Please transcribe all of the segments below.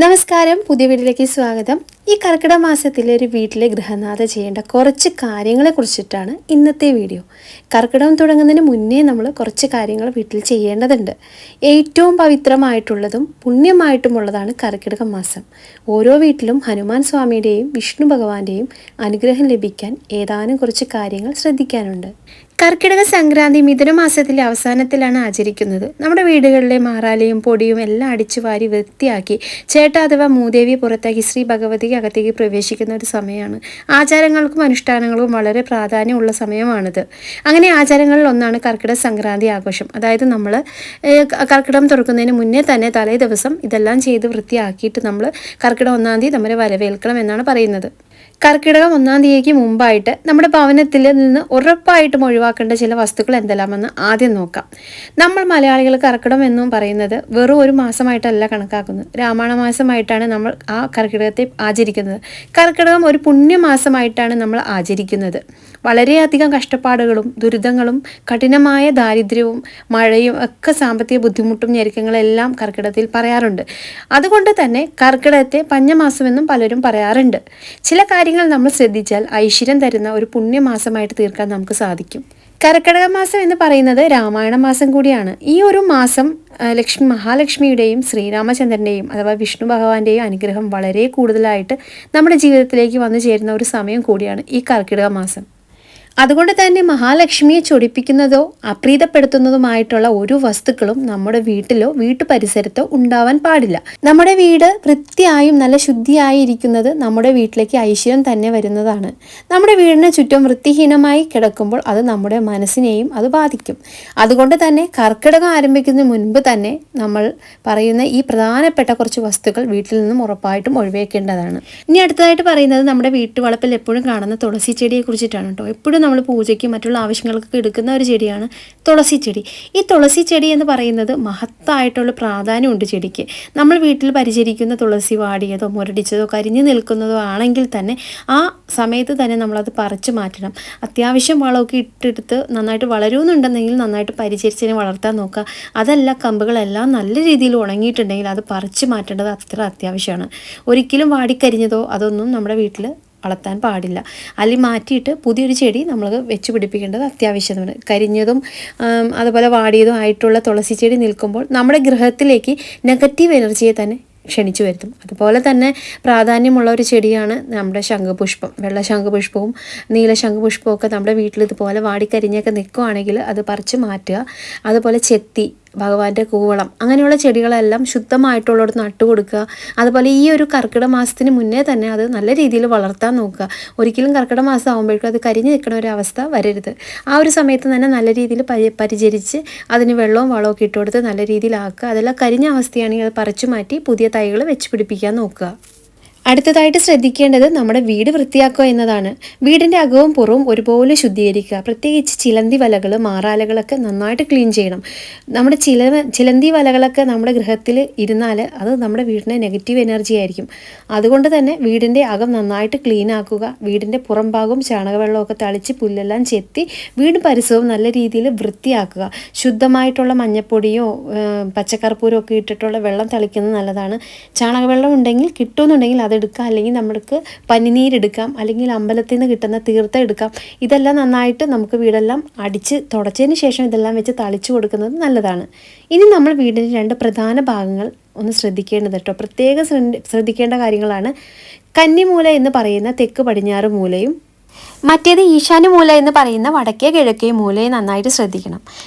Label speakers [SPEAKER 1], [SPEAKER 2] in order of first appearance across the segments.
[SPEAKER 1] നമസ്കാരം, പുതിയ വീട്ടിലേക്ക് സ്വാഗതം. ഈ കർക്കിടക മാസത്തിലെ ഒരു വീട്ടിലെ ഗൃഹനാഥ ചെയ്യേണ്ട കുറച്ച് കാര്യങ്ങളെ കുറിച്ചിട്ടാണ് ഇന്നത്തെ വീഡിയോ. കർക്കിടകം തുടങ്ങുന്നതിന് മുന്നേ നമ്മൾ കുറച്ച് കാര്യങ്ങൾ വീട്ടിൽ ചെയ്യേണ്ടതുണ്ട്. ഏറ്റവും പവിത്രമായിട്ടുള്ളതും പുണ്യമായിട്ടുമുള്ളതാണ് കർക്കിടക മാസം. ഓരോ വീട്ടിലും ഹനുമാൻ സ്വാമിയുടെയും വിഷ്ണു ഭഗവാന്റെയും അനുഗ്രഹം ലഭിക്കാൻ ഏതാനും കുറച്ച് കാര്യങ്ങൾ ശ്രദ്ധിക്കാനുണ്ട്. കർക്കിടക സംക്രാന്തി മിഥുനമാസത്തിലെ അവസാനത്തിലാണ് ആചരിക്കുന്നത്. നമ്മുടെ വീടുകളിലെ മാറാലയും പൊടിയും എല്ലാം അടിച്ചു വാരി വൃത്തിയാക്കി ചേട്ട അഥവാ മൂദേവിയെ പുറത്താക്കി ശ്രീ ഭഗവതിക്ക് അകത്തേക്ക് പ്രവേശിക്കുന്ന ഒരു സമയമാണ്. ആചാരങ്ങൾക്കും അനുഷ്ഠാനങ്ങൾക്കും വളരെ പ്രാധാന്യമുള്ള സമയമാണിത്. അങ്ങനെ ആചാരങ്ങളിൽ ഒന്നാണ് കർക്കിടക സംക്രാന്തി ആഘോഷം. അതായത് നമ്മൾ കർക്കിടകം തുറക്കുന്നതിന് മുന്നേ തന്നെ തലേ ദിവസം ഇതെല്ലാം ചെയ്ത് വൃത്തിയാക്കിയിട്ട് നമ്മൾ കർക്കിടകം 1-ാം തീയതി നമ്മളെ വരവേൽക്കണം എന്നാണ് പറയുന്നത്. കർക്കിടകം 1-ാം തീയതിക്ക് മുമ്പായിട്ട് നമ്മുടെ ഭവനത്തിൽ നിന്ന് ഉറപ്പായിട്ടും ഒഴിവാക്കേണ്ട ചില വസ്തുക്കൾ എന്തെല്ലാമെന്ന് ആദ്യം നോക്കാം. നമ്മൾ മലയാളികൾ കർക്കിടകം എന്നും പറയുന്നത് വെറും ഒരു മാസമായിട്ടല്ല കണക്കാക്കുന്നത്. രാമായണ മാസമായിട്ടാണ് നമ്മൾ ആ കർക്കിടകത്തെ ആചരിക്കുന്നത്. കർക്കിടകം ഒരു പുണ്യമാസമായിട്ടാണ് നമ്മൾ ആചരിക്കുന്നത്. വളരെയധികം കഷ്ടപ്പാടുകളും ദുരിതങ്ങളും കഠിനമായ ദാരിദ്ര്യവും മഴയും ഒക്കെ സാമ്പത്തിക ബുദ്ധിമുട്ടും ഞെരുക്കങ്ങളെല്ലാം കർക്കിടകത്തിൽ പറയാറുണ്ട്. അതുകൊണ്ട് തന്നെ കർക്കിടകത്തെ പഞ്ഞമാസമെന്നും പലരും പറയാറുണ്ട്. ചില കാര്യങ്ങൾ നമ്മൾ ശ്രദ്ധിച്ചാൽ ഐശ്വര്യം തരുന്ന ഒരു പുണ്യമാസമായിട്ട് തീർക്കാൻ നമുക്ക് സാധിക്കും. കർക്കിടക മാസം എന്ന് പറയുന്നത് രാമായണ മാസം കൂടിയാണ്. ഈ ഒരു മാസം മഹാലക്ഷ്മിയുടെയും ശ്രീരാമചന്ദ്രൻ്റെയും അഥവാ വിഷ്ണു ഭഗവാന്റെയും അനുഗ്രഹം വളരെ കൂടുതലായിട്ട് നമ്മുടെ ജീവിതത്തിലേക്ക് വന്നു ചേരുന്ന ഒരു സമയം കൂടിയാണ് ഈ കർക്കിടക മാസം. അതുകൊണ്ട് തന്നെ മഹാലക്ഷ്മിയെ ചൊടിപ്പിക്കുന്നതോ അപ്രീതപ്പെടുത്തുന്നതുമായിട്ടുള്ള ഒരു വസ്തുക്കളും നമ്മുടെ വീട്ടിലോ വീട്ടുപരിസരത്തോ ഉണ്ടാവാൻ പാടില്ല. നമ്മുടെ വീട് വൃത്തിയായും നല്ല ശുദ്ധിയായി ഇരിക്കുന്നത് നമ്മുടെ വീട്ടിലേക്ക് ഐശ്വര്യം തന്നെ വരുന്നതാണ്. നമ്മുടെ വീടിന് ചുറ്റും വൃത്തിഹീനമായി കിടക്കുമ്പോൾ അത് നമ്മുടെ മനസ്സിനെയും അത് ബാധിക്കും. അതുകൊണ്ട് തന്നെ കർക്കിടകം ആരംഭിക്കുന്നതിന് മുൻപ് തന്നെ നമ്മൾ പറയുന്ന ഈ പ്രധാനപ്പെട്ട കുറച്ച് വസ്തുക്കൾ വീട്ടിൽ നിന്നും ഉറപ്പായിട്ടും ഒഴിവാക്കേണ്ടതാണ്. ഇനി അടുത്തതായിട്ട് പറയുന്നത് നമ്മുടെ വീട്ടുവളപ്പിൽ എപ്പോഴും കാണുന്ന തുളസി ചെടിയെ കുറിച്ചിട്ടാണ് കേട്ടോ. എപ്പോഴും നമ്മൾ പൂജയ്ക്ക് മറ്റുള്ള ആവശ്യങ്ങൾക്കൊക്കെ എടുക്കുന്ന ഒരു ചെടിയാണ് തുളസി ചെടി. ഈ തുളസി ചെടി എന്ന് പറയുന്നത് മഹത്തായിട്ടുള്ള പ്രാധാന്യമുണ്ട് ചെടിക്ക്. നമ്മൾ വീട്ടിൽ പരിചരിക്കുന്ന തുളസി വാടിയതോ മുരടിച്ചതോ കരിഞ്ഞു നിൽക്കുന്നതോ ആണെങ്കിൽ തന്നെ ആ സമയത്ത് തന്നെ നമ്മളത് പറിച്ചു മാറ്റണം. അത്യാവശ്യം വളമൊക്കെ ഇട്ടെടുത്ത് നന്നായിട്ട് വളരുന്നുണ്ടെന്നെങ്കിൽ നന്നായിട്ട് പരിചരിച്ചതിനെ വളർത്താൻ നോക്കുക. അതല്ല, കമ്പുകളെല്ലാം നല്ല രീതിയിൽ ഉണങ്ങിയിട്ടുണ്ടെങ്കിൽ അത് പറിച്ചു മാറ്റേണ്ടത് അത്ര അത്യാവശ്യമാണ്. ഒരിക്കലും വാടിക്കരിഞ്ഞതോ അതൊന്നും നമ്മുടെ വീട്ടിൽ വളർത്താൻ പാടില്ല. അല്ലെങ്കിൽ മാറ്റിയിട്ട് പുതിയൊരു ചെടി നമ്മൾ വെച്ച് പിടിപ്പിക്കേണ്ടത് അത്യാവശ്യമാണ്. കരിഞ്ഞതും അതുപോലെ വാടിയതും ആയിട്ടുള്ള തുളസി ചെടി നിൽക്കുമ്പോൾ നമ്മുടെ ഗൃഹത്തിലേക്ക് നെഗറ്റീവ് എനർജിയെ തന്നെ ക്ഷണിച്ചു വരുത്തും. അതുപോലെ തന്നെ പ്രാധാന്യമുള്ള ഒരു ചെടിയാണ് നമ്മുടെ ശംഖുപുഷ്പം. വെള്ള ശംഖുപുഷ്പവും നീല ശംഖുപുഷ്പവും ഒക്കെ നമ്മുടെ വീട്ടിൽ ഇതുപോലെ വാടിക്കരിഞ്ഞൊക്കെ നിൽക്കുകയാണെങ്കിൽ അത് പറിച്ച് മാറ്റുക. അതുപോലെ ചെത്തി, ഭഗവാന്റെ കൂവളം, അങ്ങനെയുള്ള ചെടികളെല്ലാം ശുദ്ധമായിട്ടുള്ളവർ നട്ടുകൊടുക്കുക. അതുപോലെ ഈ ഒരു കർക്കിടക മാസത്തിന് മുന്നേ തന്നെ അത് നല്ല രീതിയിൽ വളർത്താൻ നോക്കുക. ഒരിക്കലും കർക്കിടക മാസം ആകുമ്പോഴേക്കും അത് കരിഞ്ഞു നിൽക്കുന്ന ഒരു അവസ്ഥ വരരുത്. ആ ഒരു സമയത്ത് തന്നെ നല്ല രീതിയിൽ പരിചരിച്ച് അതിന് വെള്ളവും വളമൊക്കെ ഇട്ടുകൊടുത്ത് നല്ല രീതിയിലാക്കുക. അതെല്ലാം കരിഞ്ഞ അവസ്ഥയാണെങ്കിൽ അത് പറിച്ചു മാറ്റി പുതിയ തൈകൾ വെച്ച് പിടിപ്പിക്കാൻ നോക്കുക. അടുത്തതായിട്ട് ശ്രദ്ധിക്കേണ്ടത് നമ്മുടെ വീട് വൃത്തിയാക്കുക എന്നതാണ്. വീടിൻ്റെ അകവും പുറവും ഒരുപോലെ ശുദ്ധീകരിക്കുക. പ്രത്യേകിച്ച് ചിലന്തി വലകൾ, മാറാലകളൊക്കെ നന്നായിട്ട് ക്ലീൻ ചെയ്യണം. നമ്മുടെ ചിലന്തി വലകളൊക്കെ നമ്മുടെ ഗൃഹത്തിൽ ഇരുന്നാൽ അത് നമ്മുടെ വീടിന് നെഗറ്റീവ് എനർജി ആയിരിക്കും. അതുകൊണ്ട് തന്നെ വീടിൻ്റെ അകം നന്നായിട്ട് ക്ലീൻ ആക്കുക. വീടിൻ്റെ പുറം ഭാഗവും ചാണകവെള്ളമൊക്കെ തളിച്ച് പുല്ലെല്ലാം ചെത്തി വീട് പരിസരവും നല്ല രീതിയിൽ വൃത്തിയാക്കുക. ശുദ്ധമായിട്ടുള്ള മഞ്ഞപ്പൊടിയോ പച്ചക്കർപ്പൂരോ ഒക്കെ ഇട്ടിട്ടുള്ള വെള്ളം തളിക്കുന്നത് നല്ലതാണ്. ചാണകവെള്ളം ഉണ്ടെങ്കിൽ കിട്ടുമെന്നുണ്ടെങ്കിൽ അതെടുക്കാം, അല്ലെങ്കിൽ നമ്മൾക്ക് പനിനീരെടുക്കാം, അല്ലെങ്കിൽ അമ്പലത്തിൽ നിന്ന് കിട്ടുന്ന തീർത്ഥം എടുക്കാം. ഇതെല്ലാം നന്നായിട്ട് നമുക്ക് വീടെല്ലാം അടിച്ച് തുടച്ചതിന് ശേഷം ഇതെല്ലാം വെച്ച് തളിച്ചു കൊടുക്കുന്നത് നല്ലതാണ്. ഇനി നമ്മൾ വീടിൻ്റെ 2 പ്രധാന ഭാഗങ്ങൾ ഒന്ന് ശ്രദ്ധിക്കേണ്ടത് കേട്ടോ. പ്രത്യേകം ശ്രദ്ധിക്കേണ്ട കാര്യങ്ങളാണ്. കന്നിമൂല എന്ന് പറയുന്ന തെക്ക് പടിഞ്ഞാറ് മൂലയും മറ്റേത് ഈശാന്യമൂല എന്ന് പറയുന്ന വടക്കേ കിഴക്കേ മൂലയും നന്നായിട്ട് ശ്രദ്ധിക്കണം.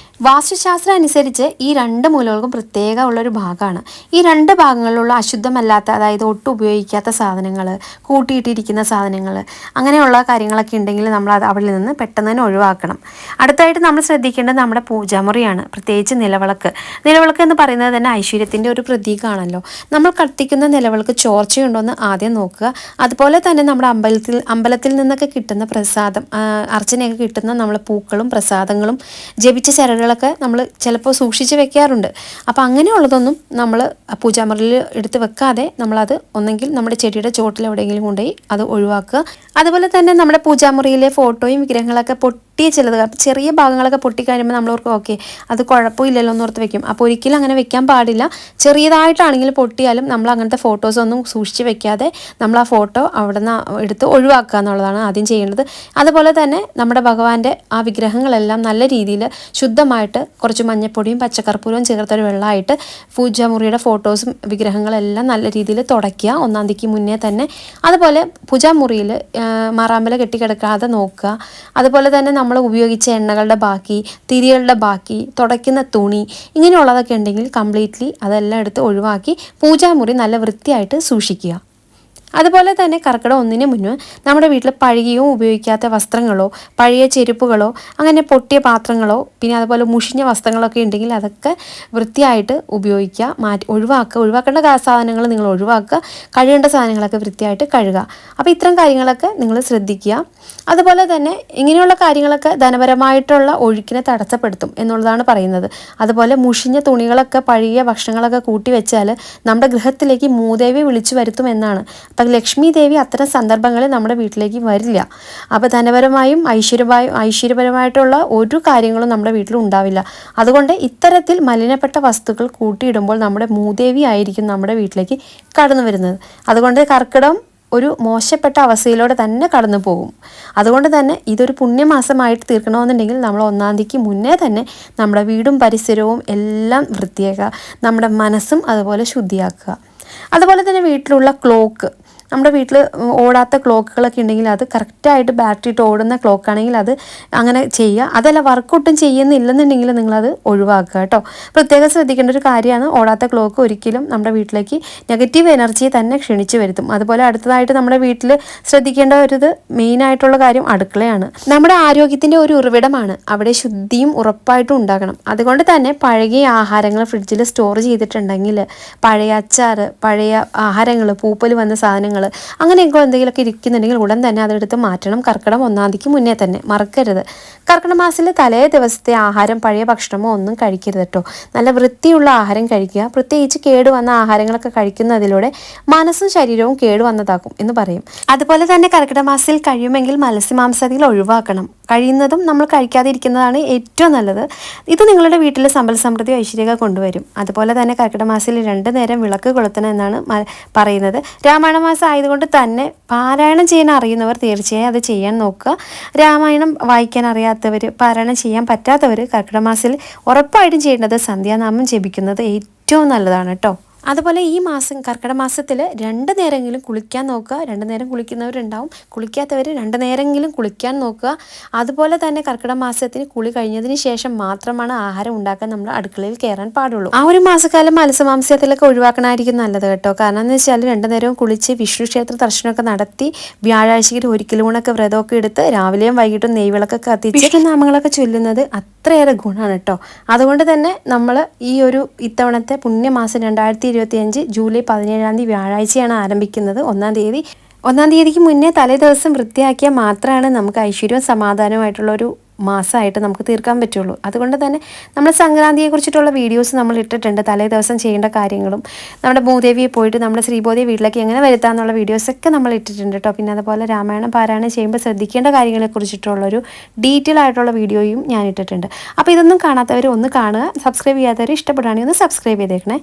[SPEAKER 1] വാസ്തുശാസ്ത്രം അനുസരിച്ച് ഈ 2 മൂലകൾക്കും പ്രത്യേക ഉള്ളൊരു ഭാഗമാണ്. ഈ 2 ഭാഗങ്ങളിലുള്ള അശുദ്ധമല്ലാത്ത, അതായത് ഒട്ടും ഉപയോഗിക്കാത്ത സാധനങ്ങൾ, കൂട്ടിയിട്ടിരിക്കുന്ന സാധനങ്ങൾ, അങ്ങനെയുള്ള കാര്യങ്ങളൊക്കെ ഉണ്ടെങ്കിൽ നമ്മൾ അത് അവിടെ നിന്ന് പെട്ടെന്ന് തന്നെ ഒഴിവാക്കണം. അടുത്തായിട്ട് നമ്മൾ ശ്രദ്ധിക്കേണ്ടത് നമ്മുടെ പൂജാമുറിയാണ്. പ്രത്യേകിച്ച് നിലവിളക്ക്. നിലവിളക്ക് എന്ന് പറയുന്നത് തന്നെ ഐശ്വര്യത്തിൻ്റെ ഒരു പ്രതീകമാണല്ലോ. നമ്മൾ കത്തിക്കുന്ന നിലവിളക്ക് ചോർച്ചയുണ്ടോ എന്ന് ആദ്യം നോക്കുക. അതുപോലെ തന്നെ നമ്മുടെ അമ്പലത്തിൽ നിന്നൊക്കെ കിട്ടുന്ന പ്രസാദം അർച്ചനയൊക്കെ കിട്ടുന്ന നമ്മൾ പൂക്കളും പ്രസാദങ്ങളും ജപിച്ച ചരടുകളൊക്കെ നമ്മൾ ചിലപ്പോൾ സൂക്ഷിച്ച് വെക്കാറുണ്ട്. അപ്പോൾ അങ്ങനെയുള്ളതൊന്നും നമ്മൾ പൂജാമുറിയിൽ എടുത്ത് വെക്കാതെ നമ്മളത് ഒന്നെങ്കിൽ നമ്മുടെ ചെടിയുടെ ചോട്ടിൽ എവിടെയെങ്കിലും കൊണ്ടുപോയി അത് ഒഴിവാക്കുക. അതുപോലെ തന്നെ നമ്മുടെ പൂജാമുറിയിലെ ഫോട്ടോയും വിഗ്രഹങ്ങളൊക്കെ പൊട്ടിയ ചിലത് ചെറിയ ഭാഗങ്ങളൊക്കെ പൊട്ടിക്കഴിയുമ്പോൾ നമ്മൾ ഓർക്കും ഓക്കെ അത് കുഴപ്പമില്ലല്ലോ എന്നോർത്ത് വെക്കും. അപ്പോൾ ഒരിക്കലും അങ്ങനെ വെക്കാൻ പാടില്ല. ചെറിയതായിട്ടാണെങ്കിലും പൊട്ടിയാലും നമ്മൾ അങ്ങനത്തെ ഫോട്ടോസൊന്നും സൂക്ഷിച്ച് വെക്കാതെ നമ്മൾ ആ ഫോട്ടോ അവിടെ നിന്ന് എടുത്ത് ഒഴിവാക്കുക എന്നുള്ളതാണ് ആദ്യം ചെയ്യേണ്ടത്. അതുപോലെ തന്നെ നമ്മുടെ ഭഗവാന്റെ ആ വിഗ്രഹങ്ങളെല്ലാം നല്ല രീതിയിൽ ശുദ്ധമായിട്ട് കുറച്ച് മഞ്ഞപ്പൊടിയും പച്ചക്കർപ്പൂരവും ചേർത്തൊരു വെള്ളമായിട്ട് പൂജാമുറിയുടെ ഫോട്ടോസും വിഗ്രഹങ്ങളെല്ലാം നല്ല രീതിയിൽ തുടയ്ക്കുക 1-ാം തീയതിക്ക് മുന്നേ തന്നെ. അതുപോലെ പൂജാമുറിയിൽ മാറാമ്പല കെട്ടിക്കിടക്കാതെ നോക്കുക. അതുപോലെ തന്നെ നമ്മൾ ഉപയോഗിച്ച എണ്ണകളുടെ ബാക്കി, തിരികളുടെ ബാക്കി, തുടയ്ക്കുന്ന തുണി ഇങ്ങനെയുള്ളതൊക്കെ ഉണ്ടെങ്കിൽ കംപ്ലീറ്റ്ലി അതെല്ലാം എടുത്ത് ഒഴിവാക്കി പൂജാമുറി നല്ല വൃത്തിയായിട്ട് സൂക്ഷിക്കുക. അതുപോലെ തന്നെ കർക്കിടകം 1-ന് മുന്നേ നമ്മുടെ വീട്ടിൽ പഴകിയോ ഉപയോഗിക്കാത്ത വസ്ത്രങ്ങളോ പഴയ ചെരുപ്പുകളോ അങ്ങനെ പൊട്ടിയ പാത്രങ്ങളോ പിന്നെ അതുപോലെ മുഷിഞ്ഞ വസ്ത്രങ്ങളൊക്കെ ഉണ്ടെങ്കിൽ അതൊക്കെ വൃത്തിയായിട്ട് ഉപയോഗിക്കുക, ഒഴിവാക്കേണ്ട സാധനങ്ങൾ നിങ്ങൾ ഒഴിവാക്കുക, കഴുകേണ്ട സാധനങ്ങളൊക്കെ വൃത്തിയായിട്ട് കഴുകുക. അപ്പോൾ ഇത്തരം കാര്യങ്ങളൊക്കെ നിങ്ങൾ ശ്രദ്ധിക്കുക. അതുപോലെ തന്നെ ഇങ്ങനെയുള്ള കാര്യങ്ങളൊക്കെ ധനപരമായിട്ടുള്ള ഒഴുക്കിനെ തടസ്സപ്പെടുത്തും എന്നുള്ളതാണ് പറയുന്നത്. അതുപോലെ മുഷിഞ്ഞ തുണികളൊക്കെ പഴകിയ ഭക്ഷണങ്ങളൊക്കെ കൂട്ടി വെച്ചാൽ നമ്മുടെ ഗൃഹത്തിലേക്ക് മൂദേവി വിളിച്ചു വരുത്തും എന്നാണ്. അപ്പം ലക്ഷ്മി ദേവി അത്തരം സന്ദർഭങ്ങളിൽ നമ്മുടെ വീട്ടിലേക്ക് വരില്ല. അപ്പോൾ ധനപരമായും ഐശ്വര്യപരമായിട്ടുള്ള ഒരു കാര്യങ്ങളും നമ്മുടെ വീട്ടിൽ ഉണ്ടാവില്ല. അതുകൊണ്ട് ഇത്തരത്തിൽ മലിനപ്പെട്ട വസ്തുക്കൾ കൂട്ടിയിടുമ്പോൾ നമ്മുടെ മൂദേവി ആയിരിക്കും നമ്മുടെ വീട്ടിലേക്ക് കടന്നു വരുന്നത്. അതുകൊണ്ട് കർക്കിടകം ഒരു മോശപ്പെട്ട അവസ്ഥയിലൂടെ തന്നെ കടന്നു പോകും. അതുകൊണ്ട് തന്നെ ഇതൊരു പുണ്യമാസമായിട്ട് തീർക്കണമെന്നുണ്ടെങ്കിൽ നമ്മൾ 1-ാം തീയതിക്ക് മുന്നേ തന്നെ നമ്മുടെ വീടും പരിസരവും എല്ലാം വൃത്തിയാക്കുക, നമ്മുടെ മനസ്സും അതുപോലെ ശുദ്ധിയാക്കുക. അതുപോലെ തന്നെ വീട്ടിലുള്ള ക്ലോക്ക്, നമ്മുടെ വീട്ടിൽ ഓടാത്ത ക്ലോക്കുകളൊക്കെ ഉണ്ടെങ്കിൽ അത് കറക്റ്റായിട്ട് ബാറ്ററി ഇട്ട് ഓടുന്ന ക്ലോക്കാണെങ്കിൽ അത് അങ്ങനെ ചെയ്യുക. അതല്ല വർക്കൗട്ടും ചെയ്യുന്നില്ലെന്നുണ്ടെങ്കിൽ നിങ്ങളത് ഒഴിവാക്കുക കേട്ടോ. പ്രത്യേകം ശ്രദ്ധിക്കേണ്ട ഒരു കാര്യമാണ്, ഓടാത്ത ക്ലോക്ക് ഒരിക്കലും നമ്മുടെ വീട്ടിലേക്ക് നെഗറ്റീവ് എനർജിയെ തന്നെ ക്ഷണിച്ചു വരുത്തും. അതുപോലെ അടുത്തതായിട്ട് നമ്മുടെ വീട്ടിൽ ശ്രദ്ധിക്കേണ്ട ഒരു മെയിനായിട്ടുള്ള കാര്യം അടുക്കളയാണ്. നമ്മുടെ ആരോഗ്യത്തിൻ്റെ ഒരു ഉറവിടമാണ്. അവിടെ ശുദ്ധിയും ഉറപ്പായിട്ടും ഉണ്ടാകണം. അതുകൊണ്ട് തന്നെ പഴകിയ ആഹാരങ്ങൾ ഫ്രിഡ്ജിൽ സ്റ്റോർ ചെയ്തിട്ടുണ്ടെങ്കിൽ പഴയ അച്ചാർ, പഴയ ആഹാരങ്ങൾ, പൂപ്പൽ വന്ന സാധനങ്ങൾ അങ്ങനെയൊക്കെ എന്തെങ്കിലുമൊക്കെ ഇരിക്കുന്നുണ്ടെങ്കിൽ ഉടൻ തന്നെ അതെടുത്ത് മാറ്റണം. കർക്കിടകം 1-ാം തീയതിക്ക് മുന്നേ തന്നെ മറക്കരുത്. കർക്കിടക മാസത്തിൽ തലേ ദിവസത്തെ ആഹാരം പഴയ ഭക്ഷണമോ ഒന്നും കഴിക്കരുത് കേട്ടോ. നല്ല വൃത്തിയുള്ള ആഹാരം കഴിക്കുക. പ്രത്യേകിച്ച് കേടുവന്ന ആഹാരങ്ങളൊക്കെ കഴിക്കുന്നതിലൂടെ മനസ്സും ശരീരവും കേടുവന്നതാക്കും എന്ന് പറയും. അതുപോലെ തന്നെ കർക്കിടക മാസത്തിൽ കഴിയുമെങ്കിൽ മത്സ്യമാംസാദികൾ ഒഴിവാക്കണം. കഴിയുന്നതും നമ്മൾ കഴിക്കാതിരിക്കുന്നതാണ് ഏറ്റവും നല്ലത്. ഇത് നിങ്ങളുടെ വീട്ടിൽ സമ്പൽ സമൃദ്ധി ഐശ്വര്യമൊക്കെ കൊണ്ടുവരും. അതുപോലെ തന്നെ കർക്കിടക മാസത്തിൽ 2 നേരം വിളക്ക് കൊളുത്തണം എന്നാണ് പറയുന്നത്. രാമായണ മാസം ആയതുകൊണ്ട് തന്നെ പാരായണം ചെയ്യാൻ അറിയുന്നവർ തീർച്ചയായും അത് ചെയ്യാൻ നോക്കുക. രാമായണം വായിക്കാൻ അറിയാത്തവർ, പാരായണം ചെയ്യാൻ പറ്റാത്തവർ കർക്കിടക മാസത്തിൽ ഉറപ്പായിട്ടും ചെയ്യേണ്ടത് സന്ധ്യാനാമം ജപിക്കുന്നത് ഏറ്റവും നല്ലതാണ് കേട്ടോ. അതുപോലെ ഈ മാസം കർക്കിടക മാസത്തിൽ 2 നേരമെങ്കിലും കുളിക്കാൻ നോക്കുക. 2 നേരം കുളിക്കുന്നവരുണ്ടാവും, കുളിക്കാത്തവർ 2 നേരമെങ്കിലും കുളിക്കാൻ നോക്കുക. അതുപോലെ തന്നെ കർക്കിടക മാസത്തിന് കുളി കഴിഞ്ഞതിന് ശേഷം മാത്രമാണ് ആഹാരം ഉണ്ടാക്കാൻ നമ്മൾ അടുക്കളയിൽ കയറാൻ പാടുള്ളൂ. ആ ഒരു മാസക്കാലം മത്സ്യമാംസ്യത്തിലൊക്കെ ഒഴിവാക്കണമായിരിക്കും നല്ലത് കേട്ടോ. കാരണം എന്ന് വെച്ചാൽ 2 നേരവും കുളിച്ച് വിഷ്ണു ക്ഷേത്ര ദർശനമൊക്കെ നടത്തി വ്യാഴാഴ്ചയിൽ ഒരിക്കലൂണൊക്കെ വ്രതമൊക്കെ എടുത്ത് രാവിലെയും വൈകിട്ടും നെയ്വിളക്കൊക്കെ കത്തിച്ച് വിഷ്ണുനാമങ്ങളൊക്കെ ചൊല്ലുന്നത് അത്രയേറെ ഗുണമാണ് കേട്ടോ. അതുകൊണ്ട് തന്നെ നമ്മൾ ഈ ഒരു ഇത്തവണത്തെ പുണ്യമാസം 2025 ജൂലൈ 17-ാം തീയതി വ്യാഴാഴ്ചയാണ് ആരംഭിക്കുന്നത്. 1-ാം തീയതിക്ക് മുന്നേ തലേ ദിവസം വൃത്തിയാക്കിയാൽ മാത്രമാണ് നമുക്ക് ഐശ്വര്യവും സമാധാനവുമായിട്ടുള്ളൊരു മാസമായിട്ട് നമുക്ക് തീർക്കാൻ പറ്റുള്ളൂ. അതുകൊണ്ട് തന്നെ നമ്മൾ സംക്രാന്തിയെക്കുറിച്ചിട്ടുള്ള വീഡിയോസ് നമ്മൾ ഇട്ടിട്ടുണ്ട്. തലേ ദിവസം ചെയ്യേണ്ട കാര്യങ്ങളും നമ്മുടെ ഭൂദേവിയെ പോയിട്ട് നമ്മുടെ ശ്രീഭൂദേവി വീട്ടിലേക്ക് എങ്ങനെ വരുത്താമെന്നുള്ള വീഡിയോസൊക്കെ നമ്മൾ ഇട്ടിട്ടുണ്ട് കേട്ടോ. പിന്നെ അതുപോലെ രാമായണം പാരായണം ചെയ്യുമ്പോൾ ശ്രദ്ധിക്കേണ്ട കാര്യങ്ങളെക്കുറിച്ചിട്ടുള്ളൊരു ഡീറ്റെയിൽ ആയിട്ടുള്ള വീഡിയോയും ഞാൻ ഇട്ടിട്ടുണ്ട്. അപ്പോൾ ഇതൊന്നും കാണാത്തവർ ഒന്ന് കാണുക. സബ്സ്ക്രൈബ് ചെയ്യാത്തവർ ഇഷ്ടപ്പെടുകയാണെങ്കിൽ ഒന്ന് സബ്സ്ക്രൈബ് ചെയ്തേക്കണേ.